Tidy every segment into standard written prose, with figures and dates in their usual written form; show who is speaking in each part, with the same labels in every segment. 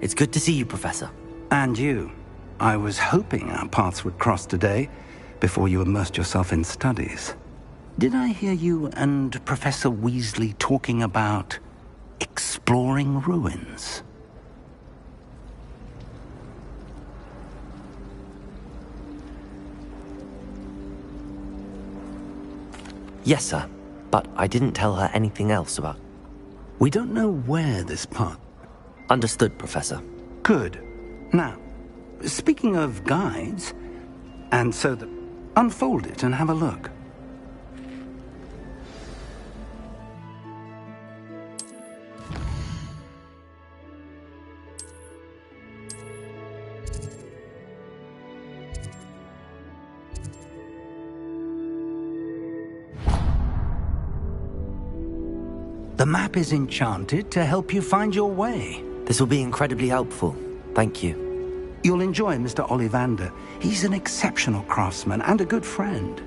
Speaker 1: It's good to see you, Professor.
Speaker 2: And you. I was hoping our paths would cross today, before you immersed yourself in studies. Did I hear you and Professor Weasley talking about exploring ruins?
Speaker 1: Yes, sir. But I didn't tell her anything else about...
Speaker 2: We don't know where this path...
Speaker 1: Understood, Professor.
Speaker 2: Good. Now, speaking of guides, and so that... Unfold it and have a look. The map is enchanted to help you find your way.
Speaker 1: This will be incredibly helpful. Thank you.
Speaker 2: You'll enjoy Mr. Ollivander. He's an exceptional craftsman and a good friend.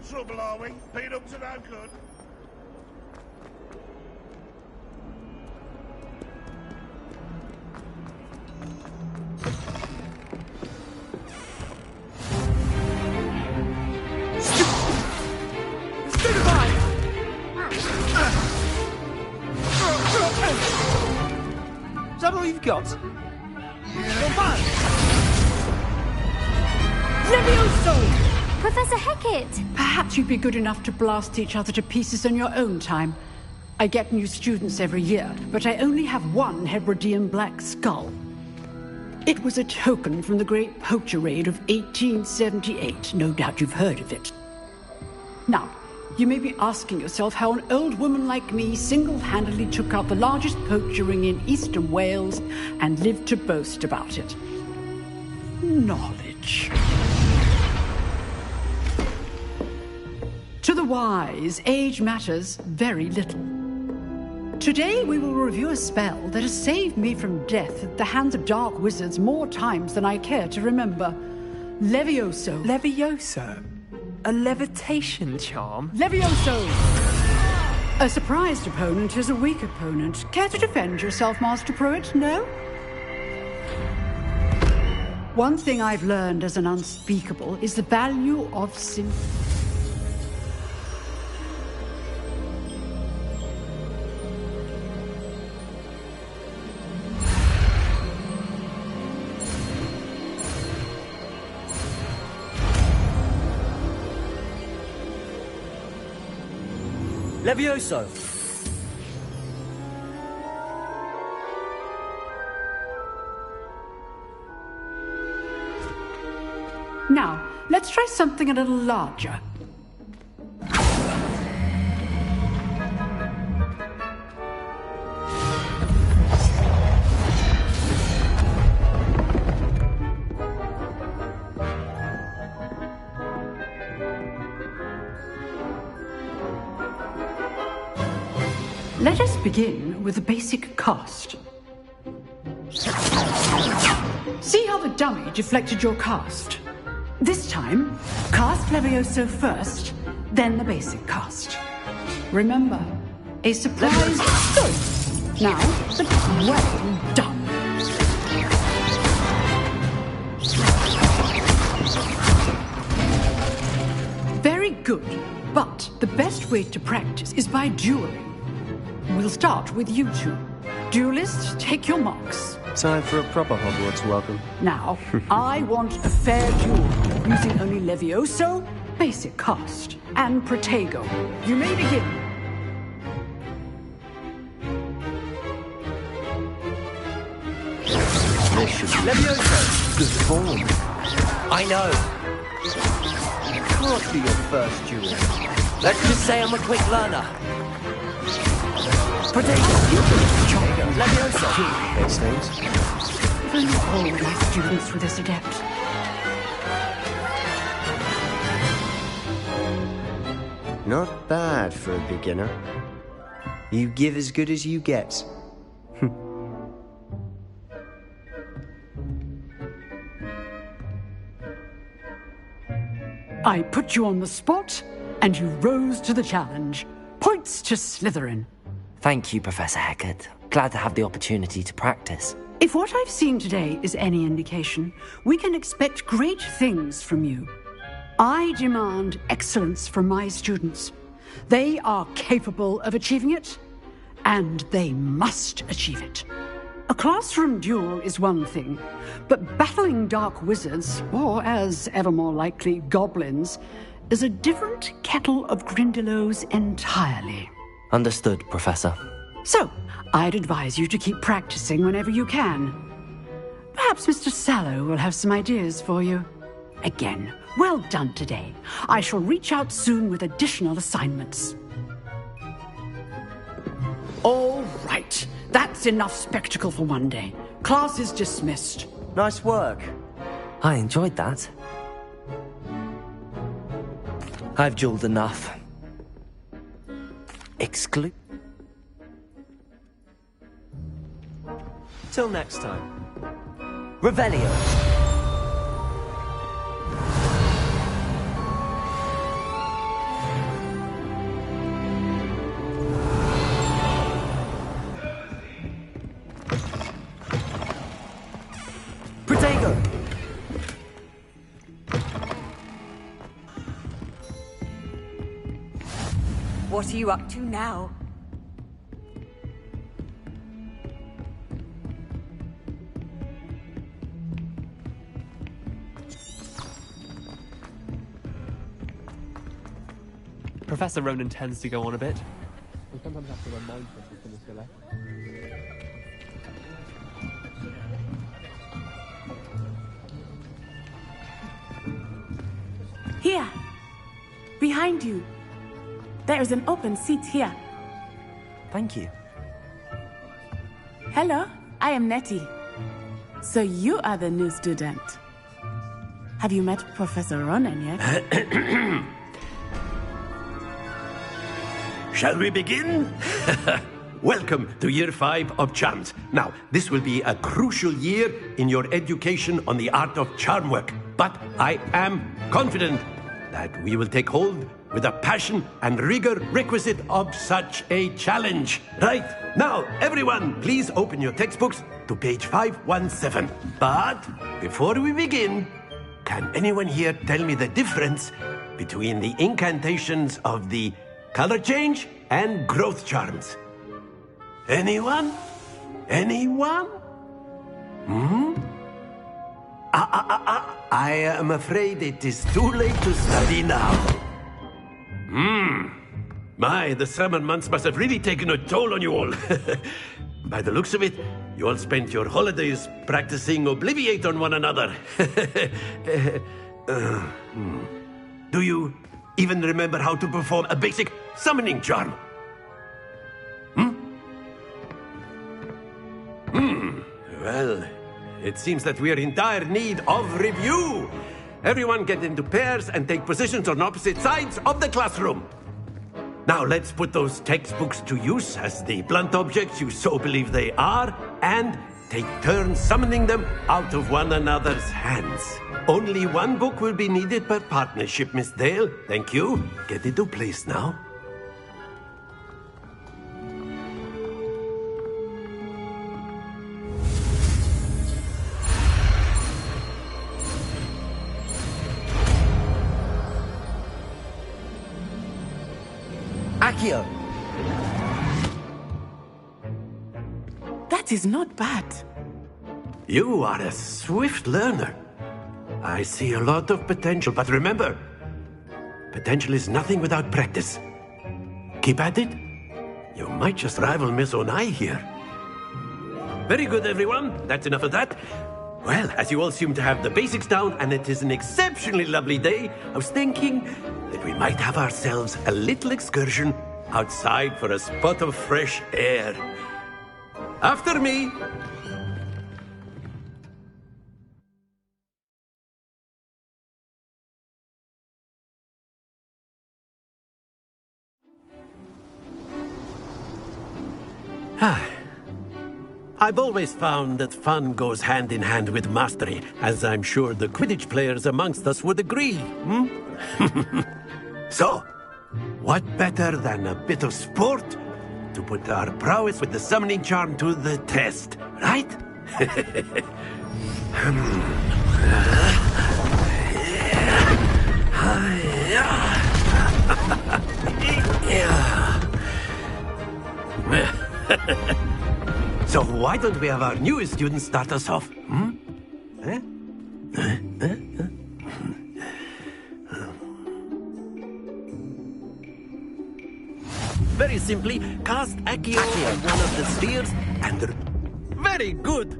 Speaker 3: Trouble, are we? Been up to no good.
Speaker 4: Is that all you've got?
Speaker 5: Levioso! Professor Hecat!
Speaker 6: Perhaps you'd be good enough to blast each other to pieces in your own time. I get new students every year, but I only have one Hebridean black skull. It was a token from the Great Poacher Raid of 1878. No doubt you've heard of it. Now, you may be asking yourself how an old woman like me single-handedly took out the largest poacher ring in eastern Wales and lived to boast about it. Knowledge. To the wise, age matters very little. Today we will review a spell that has saved me from death at the hands of dark wizards more times than I care to remember. Levioso.
Speaker 4: Levioso? A levitation charm?
Speaker 6: Levioso! A surprised opponent is a weak opponent. Care to defend yourself, Master Pruitt? No? One thing I've learned as an unspeakable is the value of simplicity.
Speaker 1: Levioso!
Speaker 6: Now, let's try something a little larger. Let us begin with the basic cast. See how the dummy deflected your cast? This time, cast Levioso first, then the basic cast. Remember, a surprise... Good. Now, well done. Very good, but the best way to practice is by dueling. We'll start with you two. Duelists, take your marks.
Speaker 4: Time for a proper Hogwarts welcome.
Speaker 6: Now, I want a fair duel, using only Levioso, basic cast, and Protego. You may begin.
Speaker 4: Levioso! Good form.
Speaker 1: I know.
Speaker 4: It can't be your first duel.
Speaker 1: Let's just say I'm a quick learner.
Speaker 4: Levioso! These things.
Speaker 6: If only all my students were this adept.
Speaker 4: Not bad for a beginner. You give as good as you get.
Speaker 6: I put you on the spot, and you rose to the challenge. Points to Slytherin.
Speaker 1: Thank you, Professor Hecat. Glad to have the opportunity to practice.
Speaker 6: If what I've seen today is any indication, we can expect great things from you. I demand excellence from my students. They are capable of achieving it, and they must achieve it. A classroom duel is one thing, but battling dark wizards, or as ever more likely, goblins, is a different kettle of Grindylows entirely.
Speaker 1: Understood, Professor.
Speaker 6: So, I'd advise you to keep practicing whenever you can. Perhaps Mr. Sallow will have some ideas for you. Again, well done today. I shall reach out soon with additional assignments. All right. That's enough spectacle for one day. Class is dismissed.
Speaker 4: Nice work.
Speaker 1: I enjoyed that. I've jeweled enough.
Speaker 4: Till next time.
Speaker 1: Revelio. Protego.
Speaker 7: What are you up to now?
Speaker 8: Professor Ronan tends to go on a bit. We sometimes have to remind him to finish the lesson.
Speaker 9: Here! Behind you! There is an open seat here.
Speaker 1: Thank you.
Speaker 9: Hello, I am Nettie. So you are the new student. Have you met Professor Ronan yet?
Speaker 10: Shall we begin? Welcome to Year 5 of Charms. Now, this will be a crucial year in your education on the art of charm work. But I am confident that we will take hold with the passion and rigor requisite of such a challenge. Right, now, everyone, please open your textbooks to page 517. But before we begin, can anyone here tell me the difference between the incantations of the color change and growth charms? Anyone? Anyone? I am afraid it is too late to study now. My, the summer months must have really taken a toll on you all. By the looks of it, you all spent your holidays practicing Obliviate on one another. Do you even remember how to perform a basic summoning charm? Well, it seems that we are in dire need of review. Everyone get into pairs and take positions on opposite sides of the classroom. Now let's put those textbooks to use as the blunt objects you so believe they are, and take turns summoning them out of one another's hands. Only one book will be needed per partnership, Miss Dale. Thank you. Get into place now.
Speaker 1: Accio.
Speaker 9: That is not bad.
Speaker 10: You are a swift learner. I see a lot of potential, but remember, potential is nothing without practice. Keep at it. You might just rival Miss Onai here. Very good, everyone. That's enough of that. Well, as you all seem to have the basics down, and it is an exceptionally lovely day, I was thinking that we might have ourselves a little excursion outside for a spot of fresh air. After me. I've always found that fun goes hand in hand with mastery, as I'm sure the Quidditch players amongst us would agree. So, what better than a bit of sport to put our prowess with the summoning charm to the test, right? So why don't we have our newest student start us off? Very simply, cast Accio on one of the spheres and... Very good!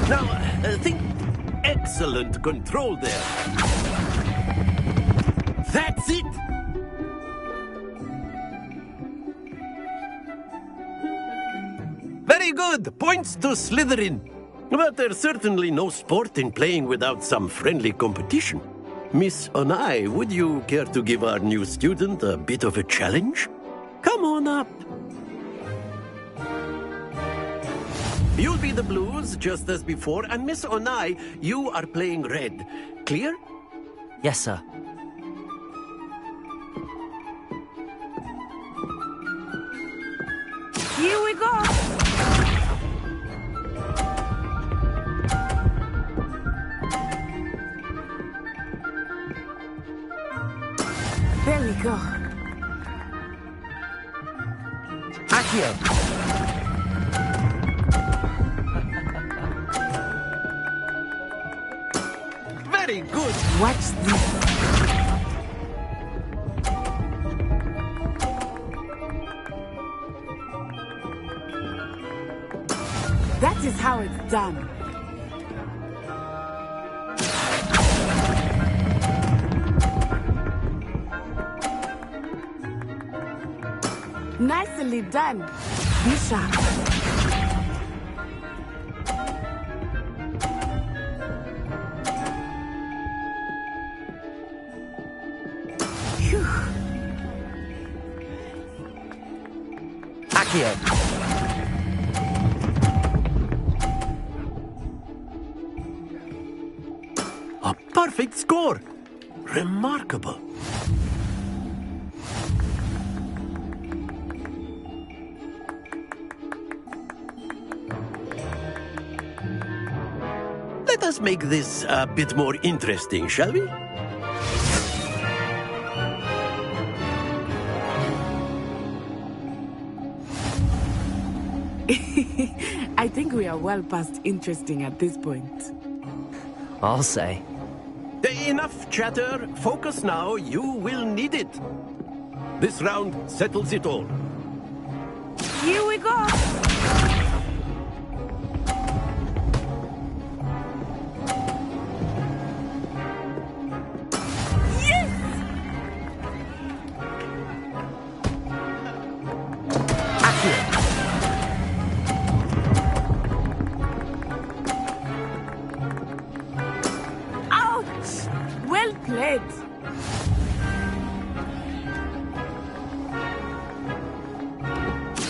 Speaker 10: Now, think... Excellent control there. That's it! Very good! Points to Slytherin. But there's certainly no sport in playing without some friendly competition. Miss Onai, would you care to give our new student a bit of a challenge? Come on up. You'll be the blues, just as before, and Miss Onai, you are playing red. Clear?
Speaker 1: Yes, sir.
Speaker 9: Here we go! There we go.
Speaker 1: Accio!
Speaker 10: Very good!
Speaker 9: Watch this. That is how it's done. Nicely done. Be sharp. Phew.
Speaker 1: Accio!
Speaker 10: A perfect score! Remarkable. Let us make this a bit more interesting, shall we?
Speaker 9: I think we are well past interesting at this point.
Speaker 1: I'll say.
Speaker 10: Enough chatter. Focus now. You will need it. This round settles it all.
Speaker 9: Here we go!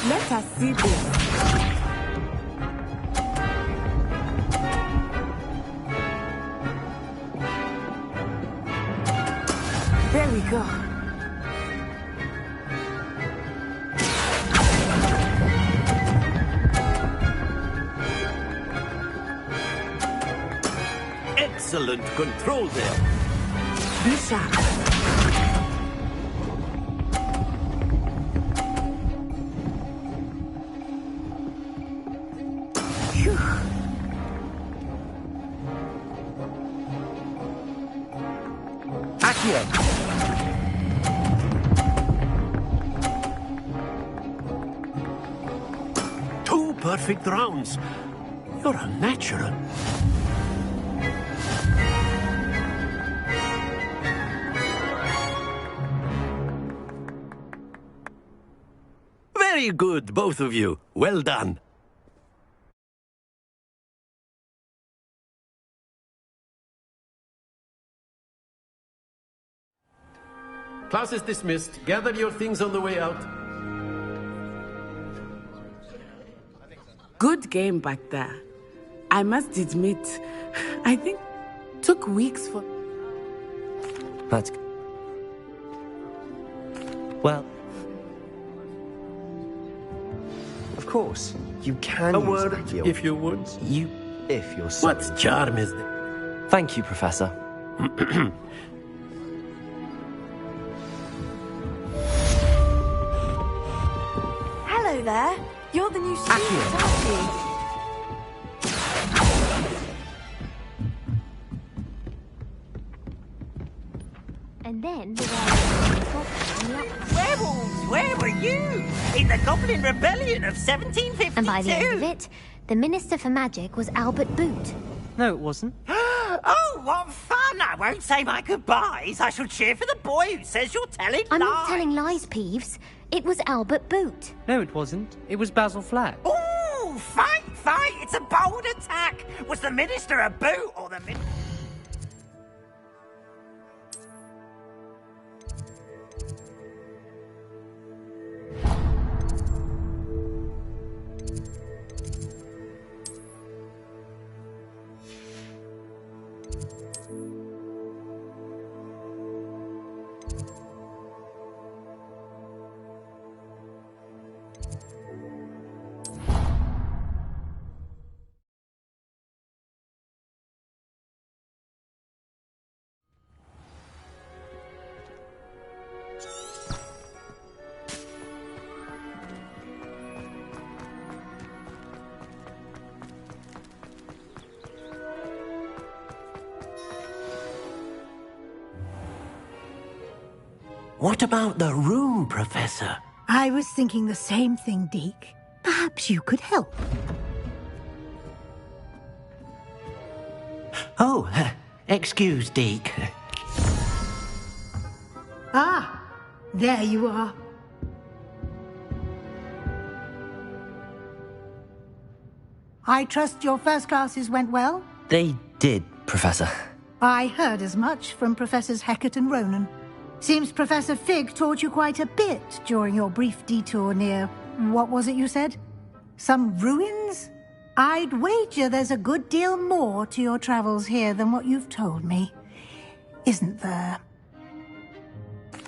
Speaker 9: Let us see this. There we go.
Speaker 10: Excellent control there.
Speaker 9: Be sharp.
Speaker 10: Two perfect rounds. You're a natural. Very good, both of you. Well done. Class is dismissed. Gather your things on the way out.
Speaker 9: Good game back there. I must admit, I think took weeks for...
Speaker 1: That's... Well...
Speaker 4: Of course, you can
Speaker 10: A
Speaker 4: use
Speaker 10: word,
Speaker 4: Accio.
Speaker 10: if you would.
Speaker 4: If you're so...
Speaker 10: What charm is it?
Speaker 1: Thank you, Professor.
Speaker 7: Hello there. You're the new student, aren't you?
Speaker 5: And then the
Speaker 11: Werewolves, where were you? In the Goblin Rebellion of 1752?
Speaker 5: And by the end of it, the Minister for Magic was Albert Boot.
Speaker 8: No, it wasn't.
Speaker 11: Oh, what fun! I won't say my goodbyes. I shall cheer for the boy who says you're telling
Speaker 5: I'm
Speaker 11: lies.
Speaker 5: not telling lies, Peeves. It was Albert Boot.
Speaker 8: No, it wasn't. It was Basil Flack.
Speaker 11: Ooh, fight! It's a bold attack. Was the Minister a boot or the Minister... What about the room, Professor?
Speaker 12: I was thinking the same thing, Deke. Perhaps you could help.
Speaker 11: Oh, excuse, Deke.
Speaker 12: Ah, there you are. I trust your first classes went well?
Speaker 1: They did, Professor.
Speaker 12: I heard as much from Professors Hecat and Ronan. Seems Professor Fig taught you quite a bit during your brief detour near... what was it you said? Some ruins? I'd wager there's a good deal more to your travels here than what you've told me. Isn't there?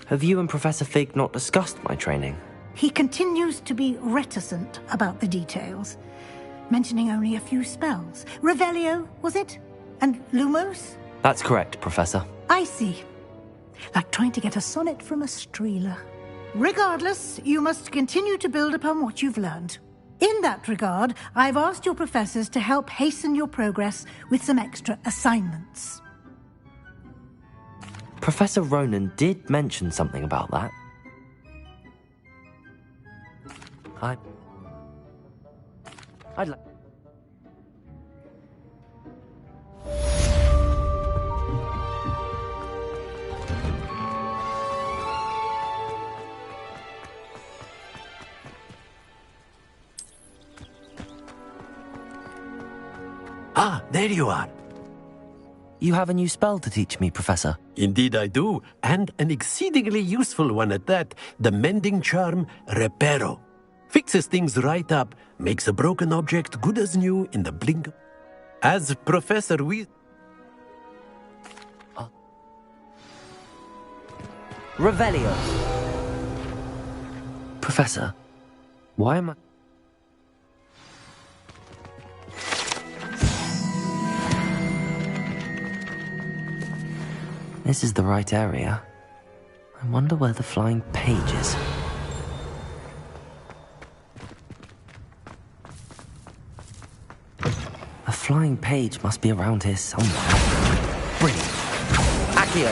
Speaker 1: Have you and Professor Fig not discussed my training?
Speaker 12: He continues to be reticent about the details, mentioning only a few spells. Revelio, was it? And Lumos?
Speaker 1: That's correct, Professor.
Speaker 12: I see. Like trying to get a sonnet from a streeler. Regardless, you must continue to build upon what you've learned. In that regard, I've asked your professors to help hasten your progress with some extra assignments.
Speaker 1: Professor Ronan did mention something about that. I'd like...
Speaker 10: Ah, there you are.
Speaker 1: You have a new spell to teach me, Professor.
Speaker 10: Indeed I do, and an exceedingly useful one at that. The mending charm, Reparo. Fixes things right up, makes a broken object good as new in the blink. As Professor
Speaker 1: Revelio. Professor, why am I... This is the right area. I wonder where the flying page is. A flying page must be around here somewhere. Brilliant. Accio!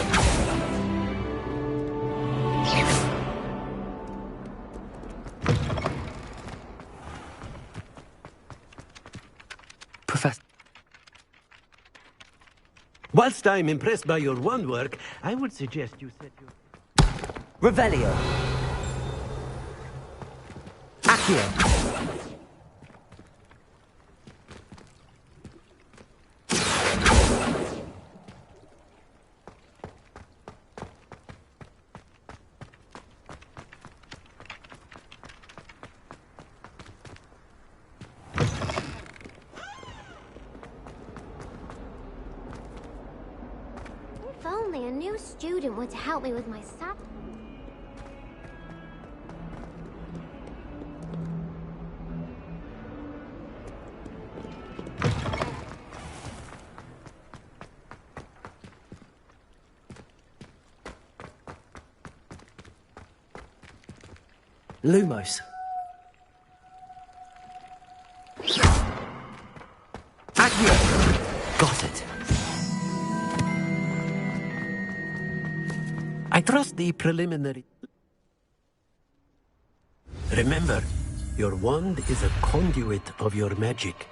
Speaker 1: Professor...
Speaker 10: Whilst I'm impressed by your wand work, I would suggest you set your...
Speaker 1: Revelio. Accio.
Speaker 5: only a new student were to help me with my sap.
Speaker 1: Lumos. Accio! Got it.
Speaker 10: I trust the preliminary. Remember, your wand is a conduit of your magic.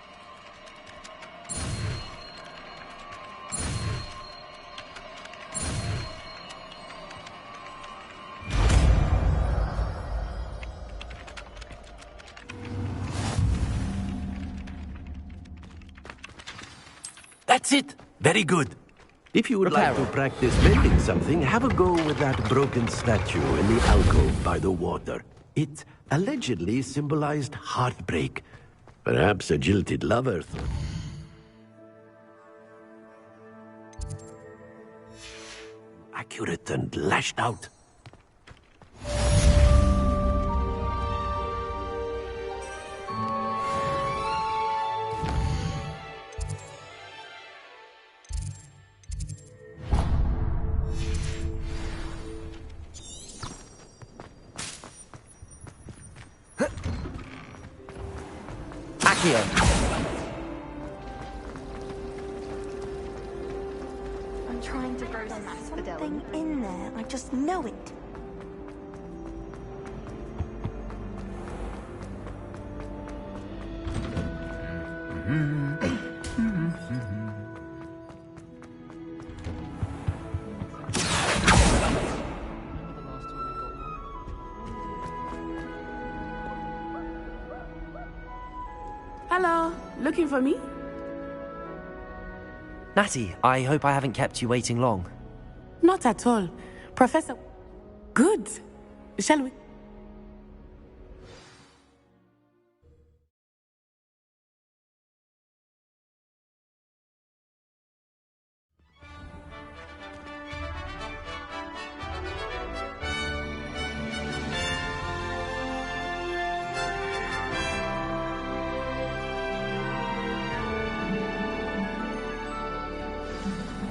Speaker 10: That's it! Very good. If you would like to practice mending something, have a go with that broken statue in the alcove by the water. It allegedly symbolized heartbreak. Perhaps a jilted lover. Accurate and lashed out.
Speaker 7: I'm trying to grow something in there. I just know it.
Speaker 9: Hello, looking for me?
Speaker 1: Natty, I hope I haven't kept you waiting long.
Speaker 9: Not at all. Professor... Good. Shall we?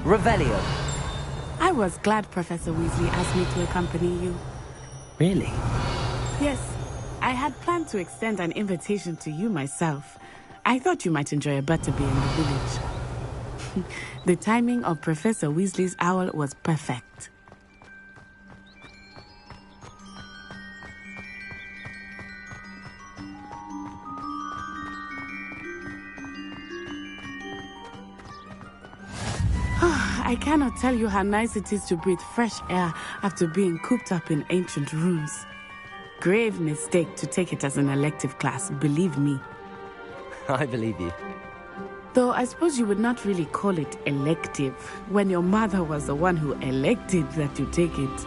Speaker 1: Revelio.
Speaker 9: I was glad Professor Weasley asked me to accompany you.
Speaker 1: Really?
Speaker 9: Yes. I had planned to extend an invitation to you myself. I thought you might enjoy a butterbeer in the village. The timing of Professor Weasley's owl was perfect. I cannot tell you how nice it is to breathe fresh air after being cooped up in ancient rooms. Grave mistake to take it as an elective class, believe me.
Speaker 1: I believe you.
Speaker 9: Though I suppose you would not really call it elective when your mother was the one who elected that you take it.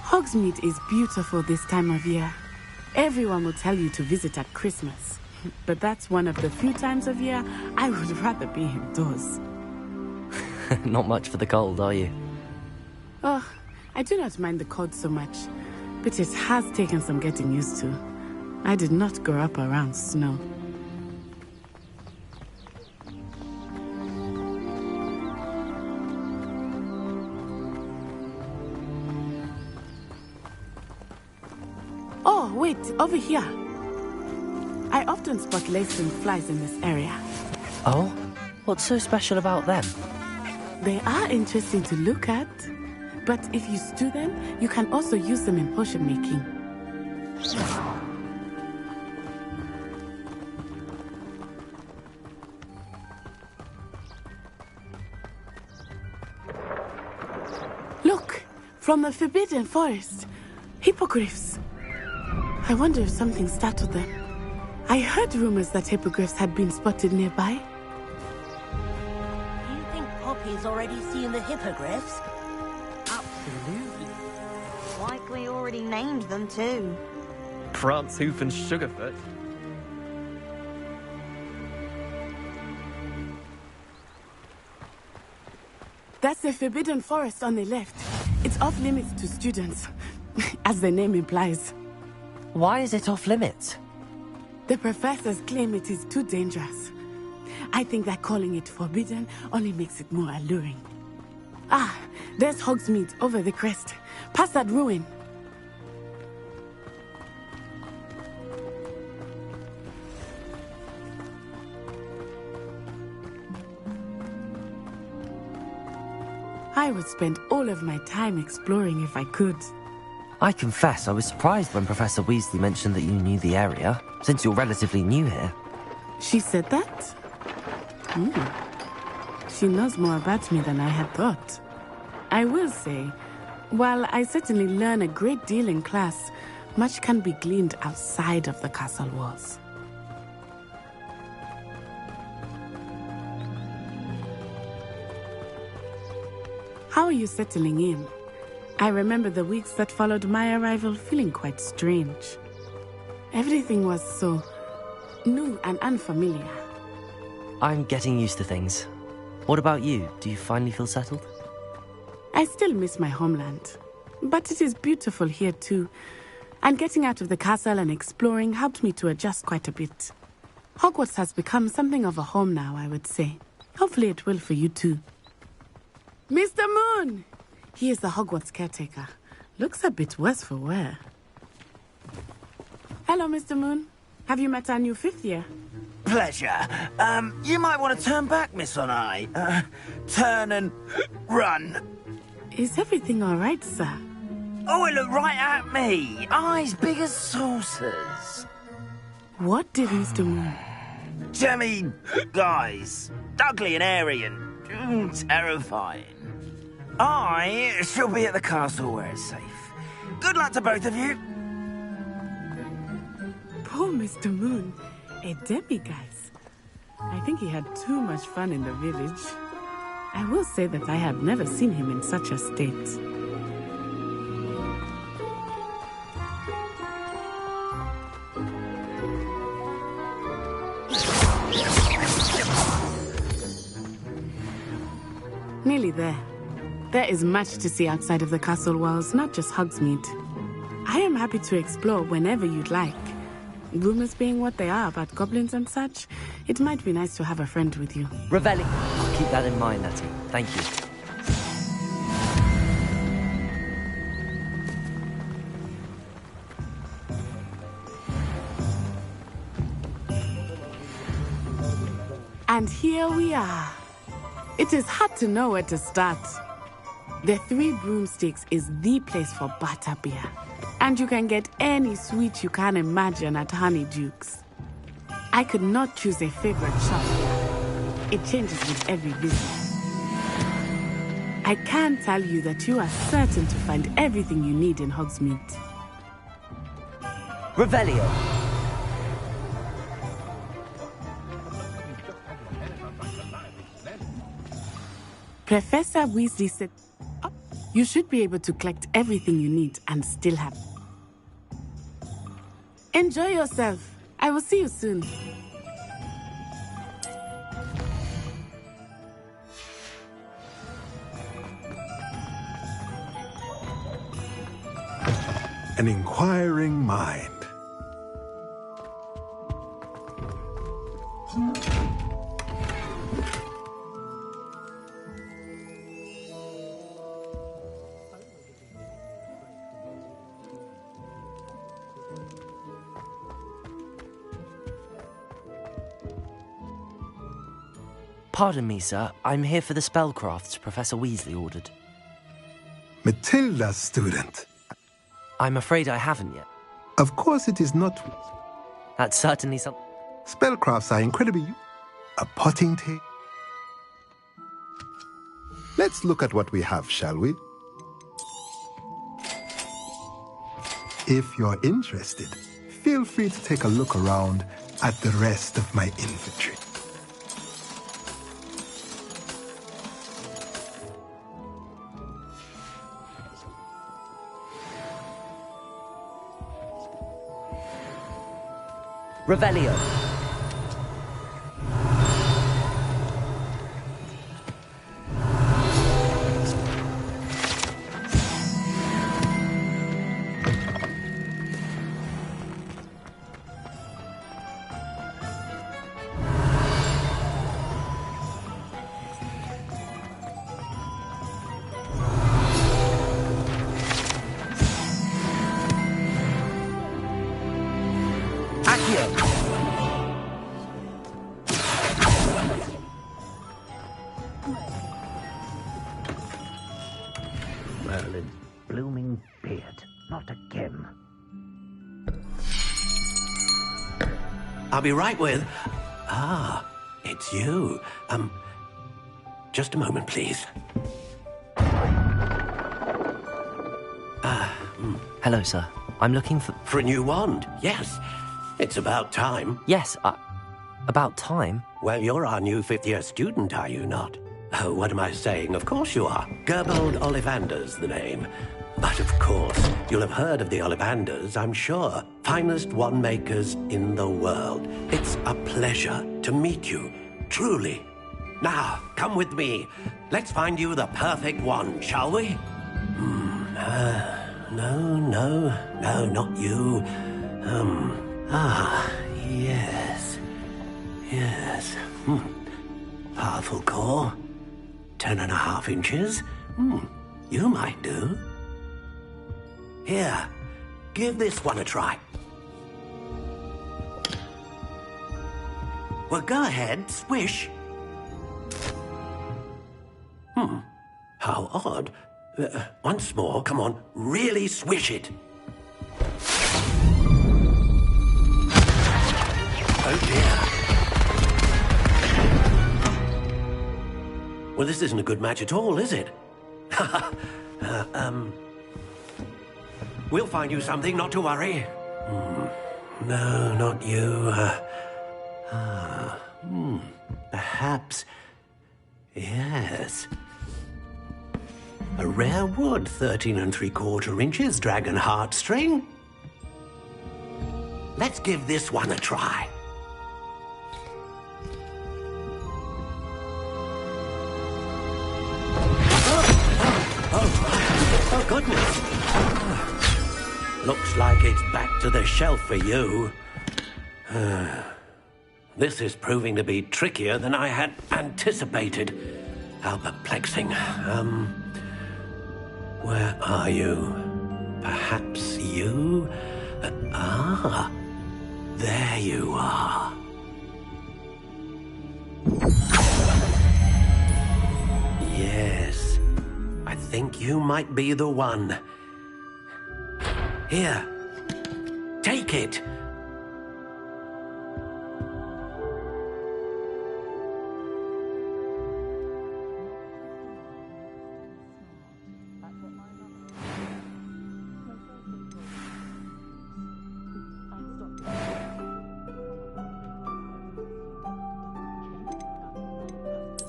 Speaker 9: Hogsmeade is beautiful this time of year. Everyone will tell you to visit at Christmas. But that's one of the few times of year I would rather be indoors.
Speaker 1: Not much for the cold, are you?
Speaker 9: Oh, I do not mind the cold so much, but it has taken some getting used to. I did not grow up around snow. Oh, wait, over here. I often spot lacing flies in this area.
Speaker 1: Oh? What's so special about them?
Speaker 9: They are interesting to look at, but if you stew them, you can also use them in potion making. Look, from the Forbidden Forest, hippogriffs. I wonder if something startled them. I heard rumors that hippogriffs had been spotted nearby.
Speaker 11: You think Poppy's already seen the hippogriffs?
Speaker 7: Absolutely. Likely already named them too.
Speaker 8: Prance, Hoof and Sugarfoot.
Speaker 9: That's the Forbidden Forest on the left. It's off limits to students, as the name implies.
Speaker 1: Why is it off limits?
Speaker 9: The professors claim it is too dangerous. I think that calling it forbidden only makes it more alluring. Ah, there's Hogsmeade over the crest. Past that ruin. I would spend all of my time exploring if I could.
Speaker 1: I confess I was surprised when Professor Weasley mentioned that you knew the area, since you're relatively new here.
Speaker 9: She said that? She knows more about me than I had thought. I will say, while I certainly learn a great deal in class, much can be gleaned outside of the castle walls. How are you settling in? I remember the weeks that followed my arrival feeling quite strange. Everything was so new and unfamiliar.
Speaker 1: I'm getting used to things. What about you? Do you finally feel settled?
Speaker 9: I still miss my homeland, but it is beautiful here too. And getting out of the castle and exploring helped me to adjust quite a bit. Hogwarts has become something of a home now, I would say. Hopefully it will for you too. Mr. Moon! He is the Hogwarts caretaker. Looks a bit worse for wear. Hello, Mr. Moon. Have you met our new 5th year?
Speaker 11: Pleasure. You might want to turn back, Miss Onai. Turn and run.
Speaker 9: Is everything all right, sir?
Speaker 11: Oh, it looked right at me. Eyes big as saucers.
Speaker 9: What did Mr. Moon?
Speaker 11: Jemmy guys. Ugly and airy and terrifying. I shall be at the castle where it's safe. Good luck to both of you.
Speaker 9: Poor Mr. Moon. A demiguise. I think he had too much fun in the village. I will say that I have never seen him in such a state. Nearly there. There is much to see outside of the castle walls, not just Hogsmeade. I am happy to explore whenever you'd like. Rumors being what they are about goblins and such, it might be nice to have a friend with you.
Speaker 1: Revelli. I'll keep that in mind, Natty. Thank you.
Speaker 9: And here we are. It is hard to know where to start. The Three Broomsticks is the place for butterbeer. And you can get any sweet you can imagine at Honeydukes. I could not choose a favorite shop here. It changes with every visit. I can tell you that you are certain to find everything you need in Hogsmeade.
Speaker 1: Revelio.
Speaker 9: Professor Weasley said, you should be able to collect everything you need and still have. Enjoy yourself. I will see you soon.
Speaker 13: An inquiring mind.
Speaker 1: Pardon me, sir. I'm here for the spellcrafts Professor Weasley ordered.
Speaker 13: Matilda's student.
Speaker 1: I'm afraid I haven't yet.
Speaker 13: Of course it is not.
Speaker 1: That's certainly something.
Speaker 13: Spellcrafts are incredibly... A potting table. Let's look at what we have, shall we? If you're interested, feel free to take a look around at the rest of my inventory.
Speaker 1: Revelio.
Speaker 10: be right with... Ah, it's you. Just a moment, please.
Speaker 1: Hello, sir. I'm looking for...
Speaker 10: For a new wand, yes. It's about time.
Speaker 1: Yes, about time?
Speaker 10: Well, you're our new fifth-year student, are you not? Oh, what am I saying? Of course you are. Gerbold Ollivander's the name. But of course, you'll have heard of the Ollivanders, I'm sure. Finest wand makers in the world. It's a pleasure to meet you, truly. Now, come with me. Let's find you the perfect wand, shall we? No, not you. Yes. Powerful core. 10.5 inches. You might do. Here, give this one a try. Well, go ahead, swish. How odd. Once more, come on, really swish it. Oh dear. Well, this isn't a good match at all, is it? We'll find you something, not to worry. No, not you. Perhaps... Yes. A rare wood, 13 3/4 inches, dragon heartstring. Let's give this one a try. Oh, goodness. Looks like it's back to the shelf for you. This is proving to be trickier than I had anticipated. How perplexing. Where are you? Perhaps you? There you are. Yes, I think you might be the one. Here, take it.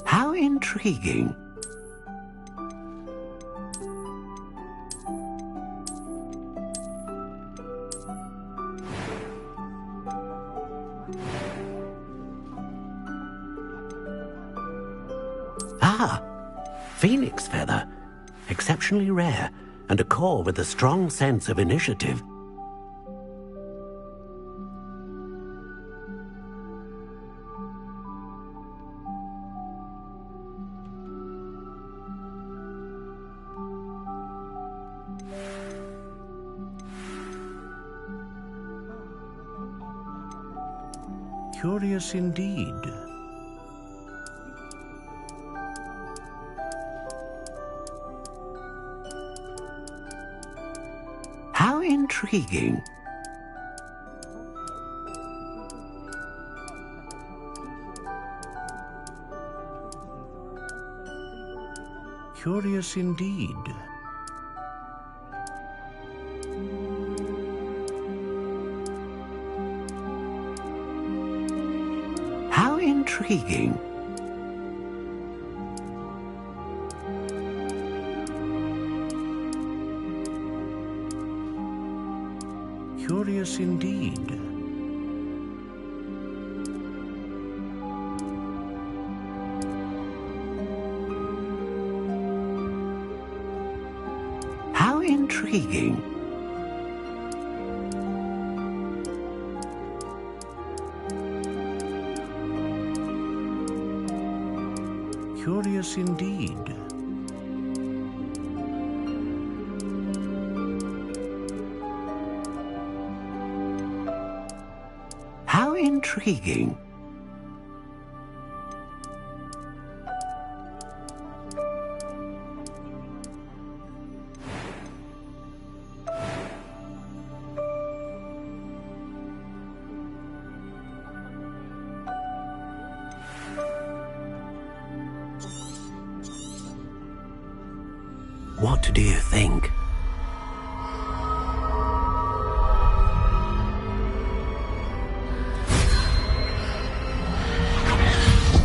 Speaker 10: How intriguing. Phoenix feather. Exceptionally rare, and a core with a strong sense of initiative. Curious indeed. How intriguing. Curious indeed. How intriguing. Curious indeed. How intriguing. Curious indeed. How intriguing. What do you think?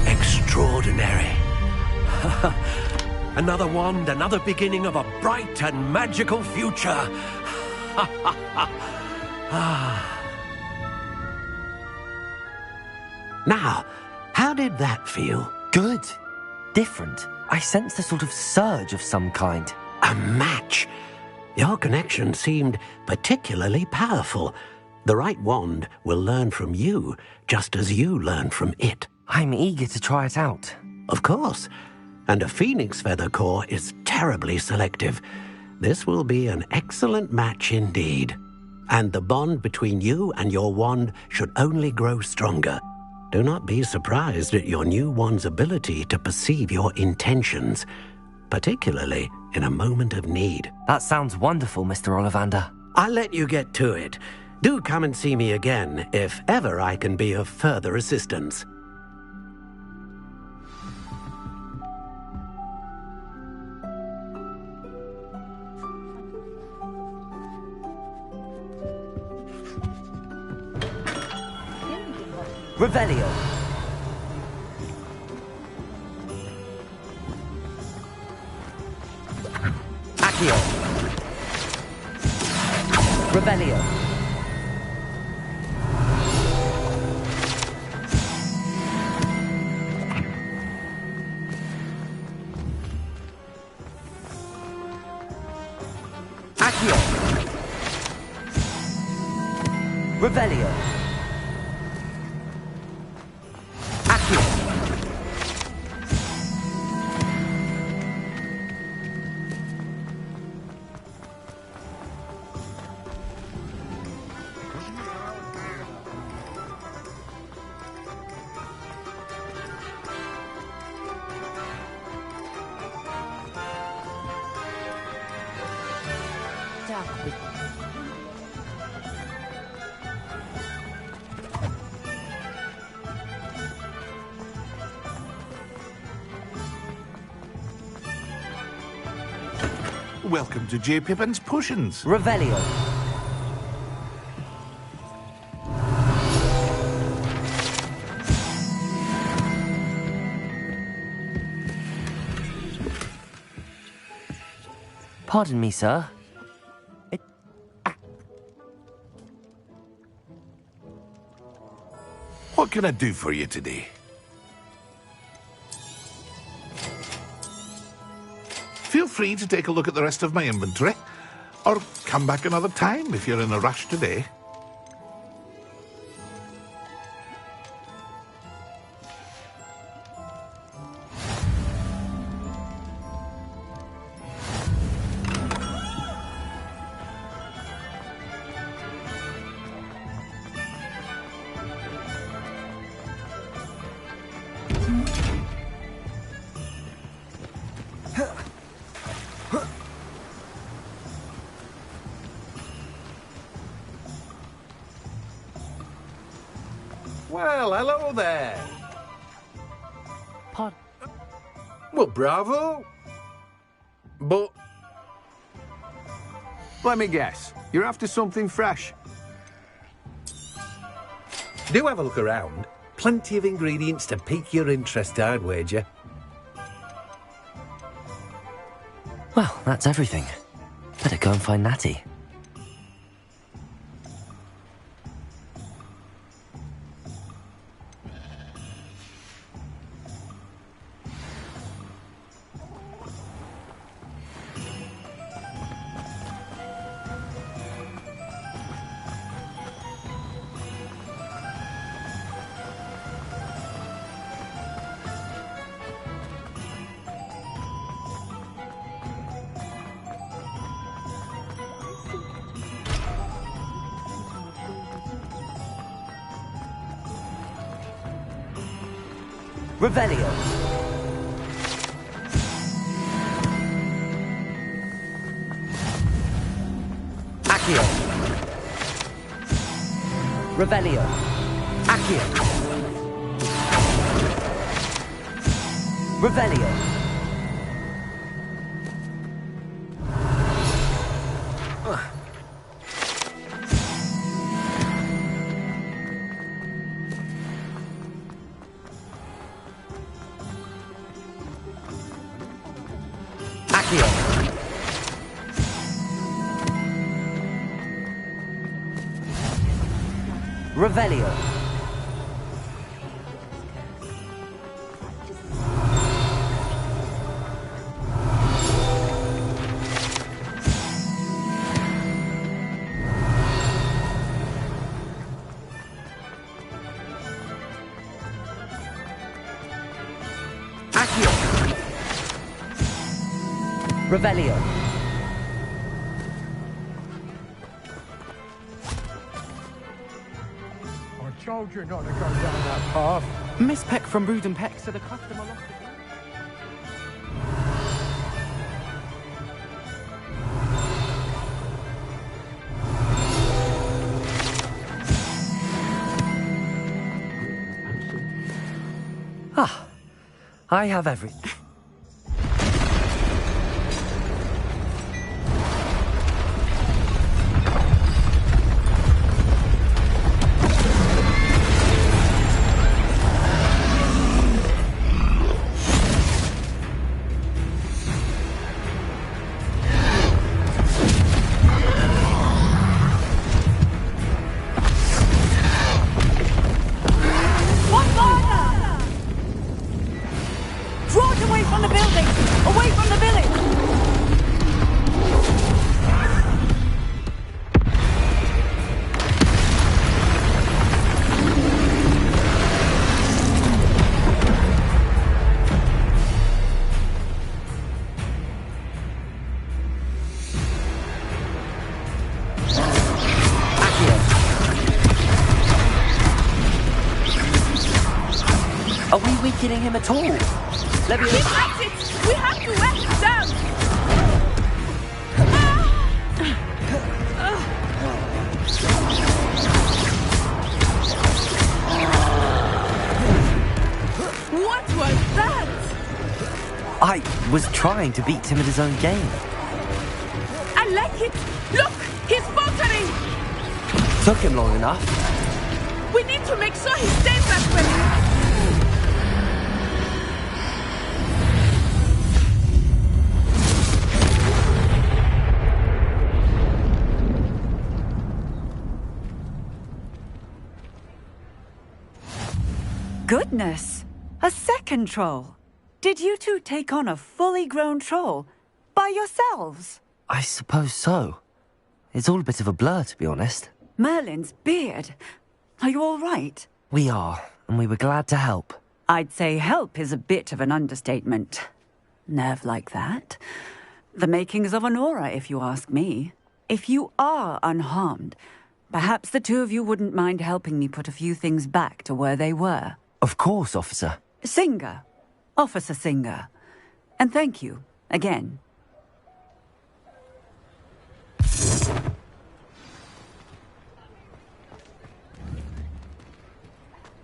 Speaker 10: Extraordinary. Another wand, another beginning of a bright and magical future. Now, how did that feel?
Speaker 1: Good. Different. I sensed a sort of surge of some kind.
Speaker 10: A match. Your connection seemed particularly powerful. The right wand will learn from you, just as you learn from it.
Speaker 1: I'm eager to try it out.
Speaker 10: Of course. And a phoenix feather core is terribly selective. This will be an excellent match indeed. And the bond between you and your wand should only grow stronger. Do not be surprised at your new wand's ability to perceive your intentions, particularly in a moment of need.
Speaker 1: That sounds wonderful, Mr. Ollivander.
Speaker 10: I'll let you get to it. Do come and see me again if ever I can be of further assistance.
Speaker 1: Revelio. Accio. Revelio. Accio. Revelio.
Speaker 3: Welcome to J. Pippin's Potions.
Speaker 1: Revelio. Pardon me, sir.
Speaker 3: What can I do for you today? Feel free to take a look at the rest of my inventory, or come back another time if you're in a rush today.
Speaker 14: Well, hello there.
Speaker 1: Pardon?
Speaker 14: Well, bravo. But... let me guess. You're after something fresh. Do have a look around. Plenty of ingredients to pique your interest, I'd wager.
Speaker 1: Well, that's everything. Better go and find Natty. Revelio. Accio. Revelio. Accio. Revelio. Accio. Revelio. Accio. Revelio.
Speaker 15: I told you not to go down that path.
Speaker 8: Miss Peck from Brood and Peck said a customer lost it.
Speaker 1: Ah, I have everything.
Speaker 16: Draw it away from the building! Away from the village!
Speaker 1: Are we weakening him at all? Let me...
Speaker 16: Keep at it! We have to wear him down! What was that?
Speaker 1: I was trying to beat him at his own game.
Speaker 16: I like it! Look! He's faltering!
Speaker 1: Took him long enough.
Speaker 16: We need to make sure he stays that way!
Speaker 17: Goodness! A second troll! Did you two take on a fully grown troll? By yourselves?
Speaker 1: I suppose so. It's all a bit of a blur, to be honest.
Speaker 17: Merlin's beard. Are you all right?
Speaker 1: We are, and we were glad to help.
Speaker 17: I'd say help is a bit of an understatement. Nerve like that. The makings of an aura, if you ask me. If you are unharmed, perhaps the two of you wouldn't mind helping me put a few things back to where they were.
Speaker 1: Of course, officer.
Speaker 17: Singer. Officer Singer. And thank you, again.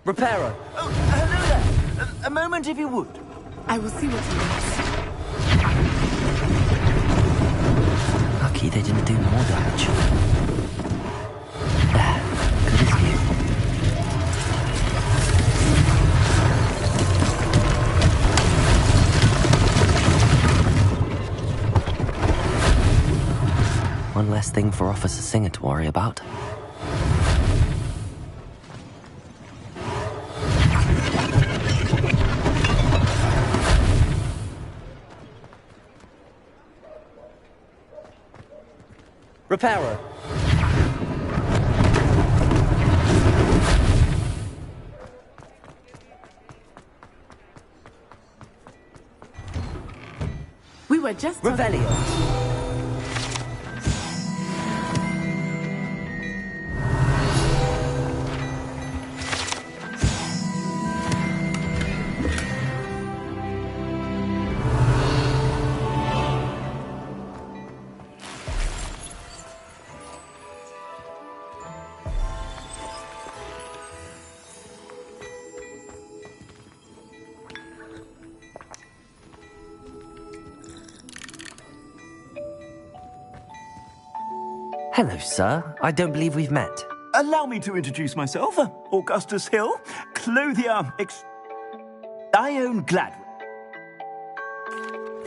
Speaker 1: Reparo.
Speaker 11: Oh, hello there. A moment, if you would.
Speaker 9: I will see what he wants.
Speaker 1: Lucky they didn't do more damage. There. Good as new. One less thing for Officer Singer to worry about. Reparo.
Speaker 9: We were just...
Speaker 1: Revelio. Hello, sir. I don't believe we've met.
Speaker 11: Allow me to introduce myself. Augustus Hill, clothier I own Gladwin.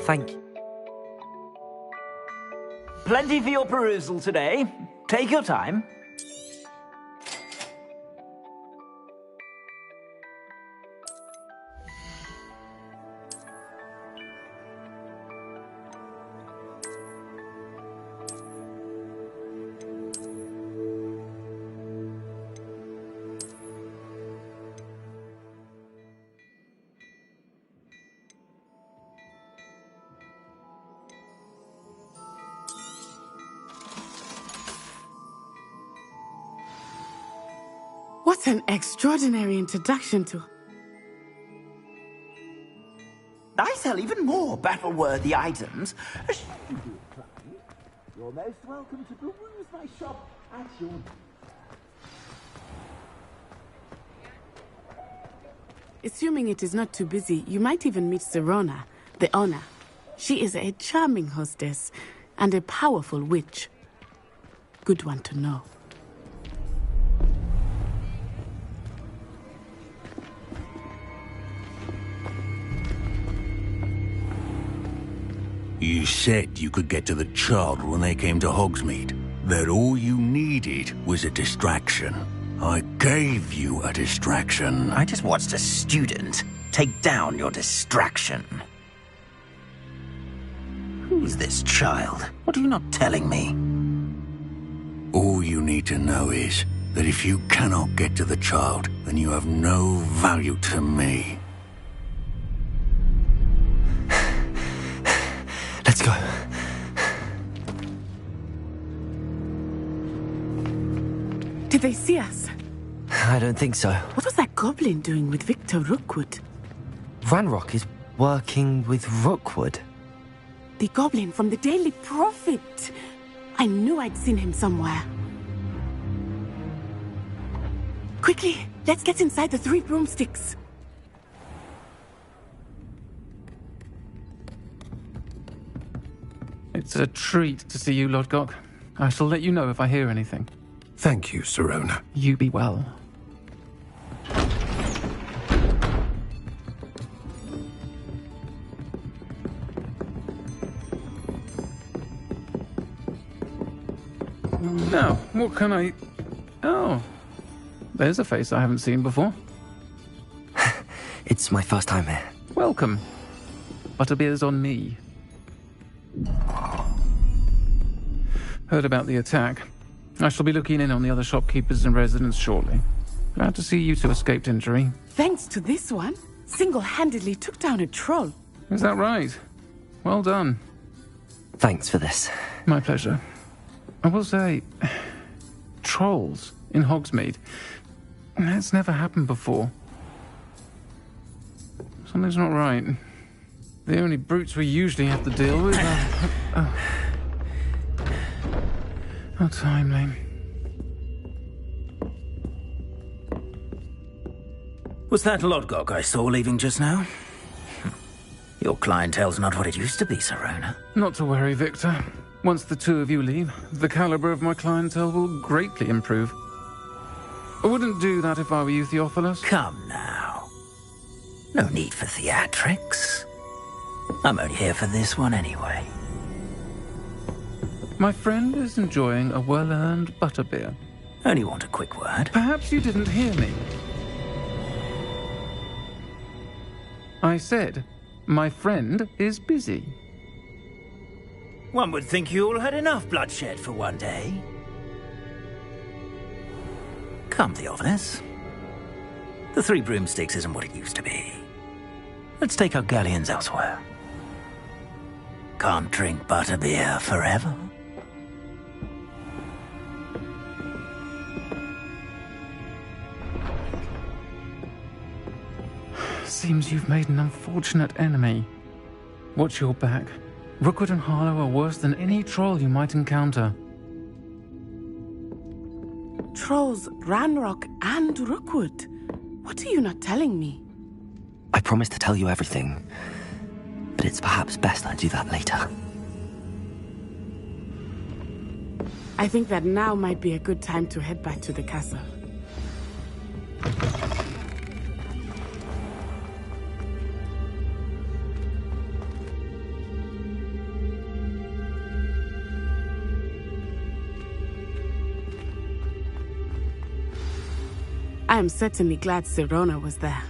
Speaker 1: Thank you.
Speaker 11: Plenty for your perusal today. Take your time.
Speaker 9: What an extraordinary introduction to...
Speaker 11: I sell even more battle-worthy items. You're most welcome to peruse my shop at your...
Speaker 9: Assuming it is not too busy, you might even meet Sirona, the owner. She is a charming hostess and a powerful witch. Good one to know.
Speaker 18: You said you could get to the child when they came to Hogsmeade. That all you needed was a distraction. I gave you a distraction.
Speaker 11: I just watched a student take down your distraction. Who's this child? What are you not telling me?
Speaker 18: All you need to know is that if you cannot get to the child, then you have no value to me.
Speaker 1: Let's go.
Speaker 9: Did they see us?
Speaker 1: I don't think so.
Speaker 9: What was that goblin doing with Victor Rookwood?
Speaker 1: Ranrock is working with Rookwood.
Speaker 9: The goblin from the Daily Prophet. I knew I'd seen him somewhere. Quickly, let's get inside the 3 broomsticks.
Speaker 19: It's a treat to see you, Lodgok. I shall let you know if I hear anything.
Speaker 14: Thank you, Sirona.
Speaker 19: You be well. Now, what can I... Oh, there's a face I haven't seen before.
Speaker 1: It's my first time here.
Speaker 19: Welcome. Butterbeer's on me. Heard about the attack. I shall be looking in on the other shopkeepers and residents shortly. Glad to see you two escaped injury.
Speaker 9: Thanks to this one, single-handedly took down a troll.
Speaker 19: Is that right? Well done.
Speaker 1: Thanks for this.
Speaker 19: My pleasure. I will say, trolls in Hogsmeade. That's never happened before. Something's not right. The only brutes we usually have to deal with are... How timely.
Speaker 11: Was that Lodgok I saw leaving just now? Your clientele's not what it used to be, Sirona.
Speaker 19: Not to worry, Victor. Once the two of you leave, the caliber of my clientele will greatly improve. I wouldn't do that if I were you, Theophilus.
Speaker 11: Come now. No need for theatrics. I'm only here for this one anyway.
Speaker 19: My friend is enjoying a well-earned butterbeer.
Speaker 11: Only want a quick word.
Speaker 19: Perhaps you didn't hear me. I said, my friend is busy.
Speaker 11: One would think you all had enough bloodshed for one day. Come, Theophilus. The 3 broomsticks isn't what it used to be. Let's take our galleons elsewhere. Can't drink butterbeer forever.
Speaker 19: Seems you've made an unfortunate enemy. Watch your back. Rookwood and Harlow are worse than any troll you might encounter.
Speaker 9: Trolls, Ranrock, and Rookwood. What are you not telling me?
Speaker 1: I promised to tell you everything, but it's perhaps best I do that later.
Speaker 9: I think that now might be a good time to head back to the castle. I am certainly glad Sirona was there.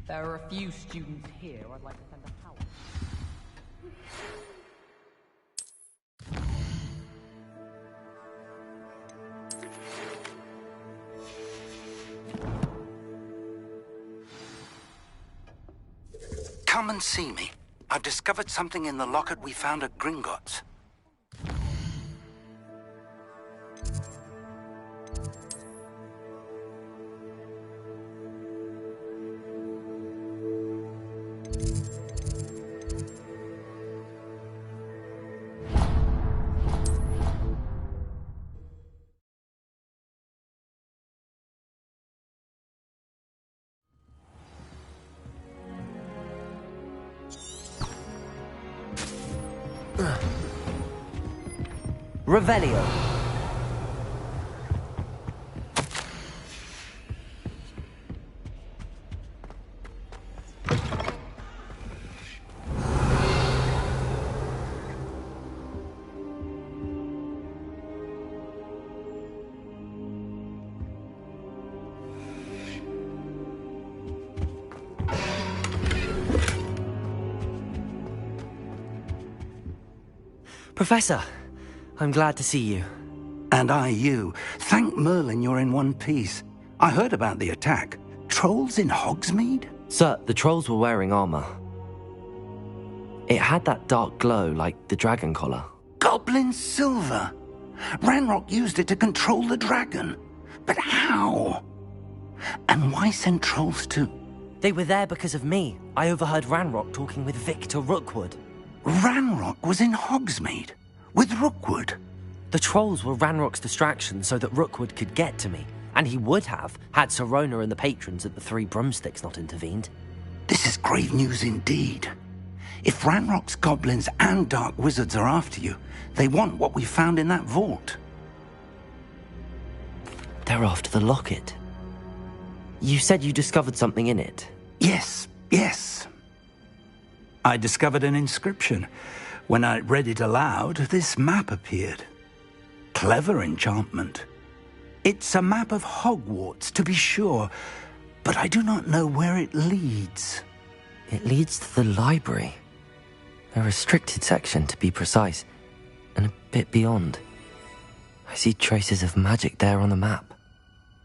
Speaker 20: There are a few students here I'd like to send a house.
Speaker 2: Come and see me. I've discovered something in the locket we found at Gringotts.
Speaker 1: Revelio. Professor, I'm glad to see you.
Speaker 2: And I you. Thank Merlin you're in one piece. I heard about the attack. Trolls in Hogsmeade?
Speaker 1: Sir, the trolls were wearing armor. It had that dark glow like the dragon collar.
Speaker 2: Goblin silver! Ranrock used it to control the dragon. But how? And why send trolls to...
Speaker 1: They were there because of me. I overheard Ranrock talking with Victor Rookwood.
Speaker 2: Ranrock was in Hogsmeade? With Rookwood?
Speaker 1: The trolls were Ranrock's distraction so that Rookwood could get to me. And he would have, had Sirona and the patrons at the Three Broomsticks not intervened.
Speaker 2: This is grave news indeed. If Ranrock's goblins and dark wizards are after you, they want what we found in that vault.
Speaker 1: They're after the locket. You said you discovered something in it.
Speaker 2: Yes. I discovered an inscription. When I read it aloud, this map appeared. Clever enchantment. It's a map of Hogwarts, to be sure, but I do not know where it leads.
Speaker 1: It leads to the library. A restricted section, to be precise, and a bit beyond. I see traces of magic there on the map.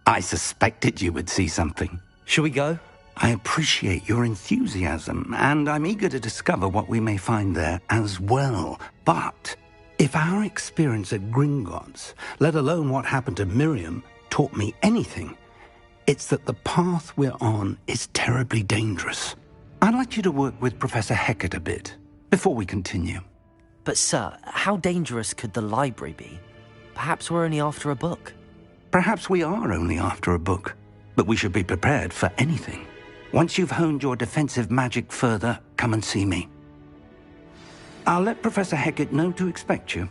Speaker 2: I suspected you would see something.
Speaker 1: Shall we go?
Speaker 2: I appreciate your enthusiasm, and I'm eager to discover what we may find there as well. But if our experience at Gringotts, let alone what happened to Miriam, taught me anything, it's that the path we're on is terribly dangerous. I'd like you to work with Professor Hecat a bit before we continue.
Speaker 1: But sir, how dangerous could the library be? Perhaps we're only after a book.
Speaker 2: Perhaps we are only after a book, but we should be prepared for anything. Once you've honed your defensive magic further, come and see me. I'll let Professor Hecat know to expect you.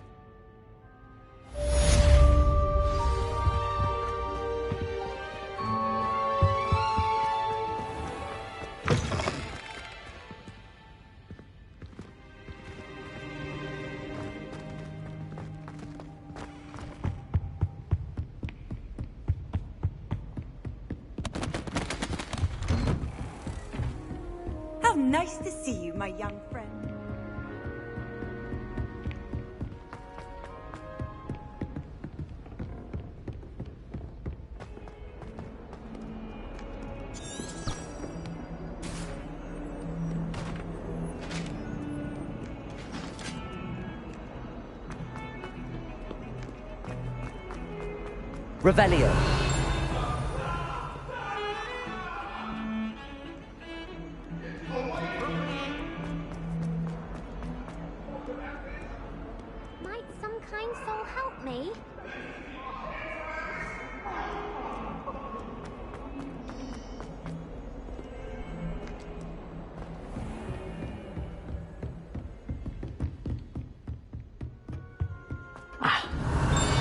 Speaker 16: How nice to see you, my young friend.
Speaker 1: Revelio.
Speaker 5: Might some kind soul help me?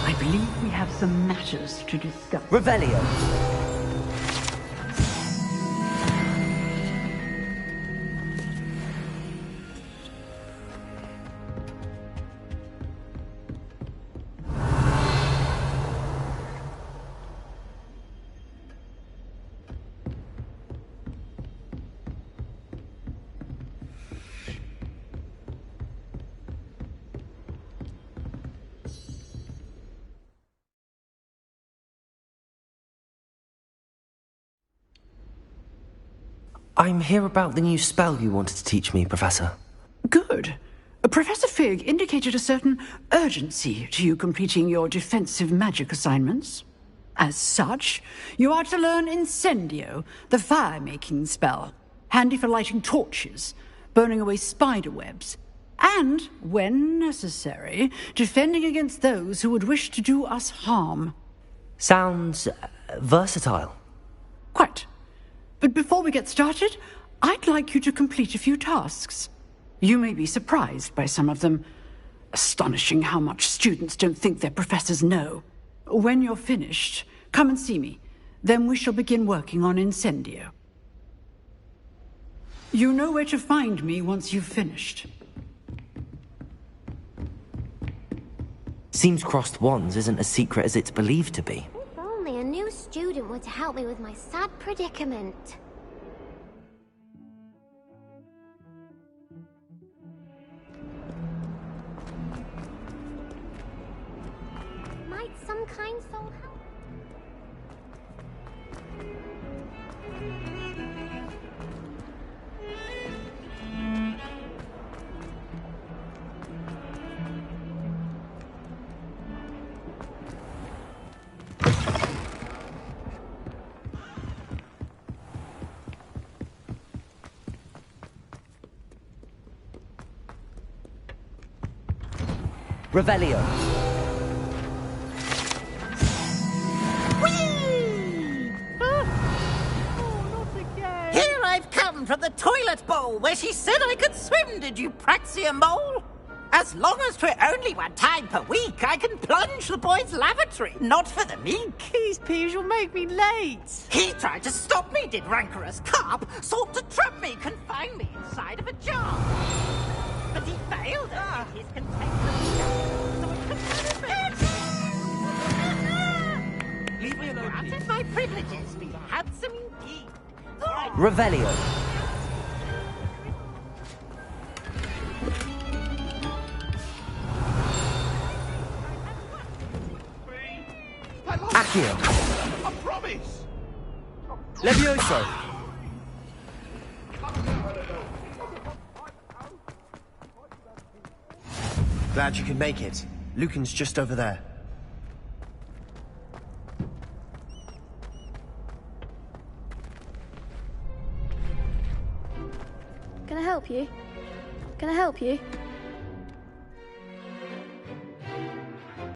Speaker 6: I believe we have some matters to discuss.
Speaker 1: Revelio. I'm here about the new spell you wanted to teach me, Professor.
Speaker 6: Good. Professor Fig indicated a certain urgency to you completing your defensive magic assignments. As such, you are to learn Incendio, the fire-making spell, handy for lighting torches, burning away spider webs, and, when necessary, defending against those who would wish to do us harm.
Speaker 1: Sounds versatile.
Speaker 6: Quite. But before we get started, I'd like you to complete a few tasks. You may be surprised by some of them. Astonishing how much students don't think their professors know. When you're finished, come and see me. Then we shall begin working on Incendio. You know where to find me once you've finished.
Speaker 1: Seems crossed wands isn't as secret as it's believed to be.
Speaker 5: If only a new student were to help me with my sad predicament. Might some kind soul help?
Speaker 1: Revelio.
Speaker 11: Here I've come from the toilet bowl where she said I could swim, did you praxia mole? As long as 'twere only one time per week, I can plunge the boy's lavatory, not for the meek.
Speaker 16: These peas will make me late.
Speaker 11: He tried to stop me, did rancorous carp, sought to trap me, confine me inside of a jar. But he failed at his contemptible so it could leave me alone. Granted my privileges, be handsome indeed.
Speaker 1: Revelio. Accio.
Speaker 3: I promise.
Speaker 8: Levioso.
Speaker 4: Glad you could make it. Lucan's just over there.
Speaker 21: Can I help you? Can I help you?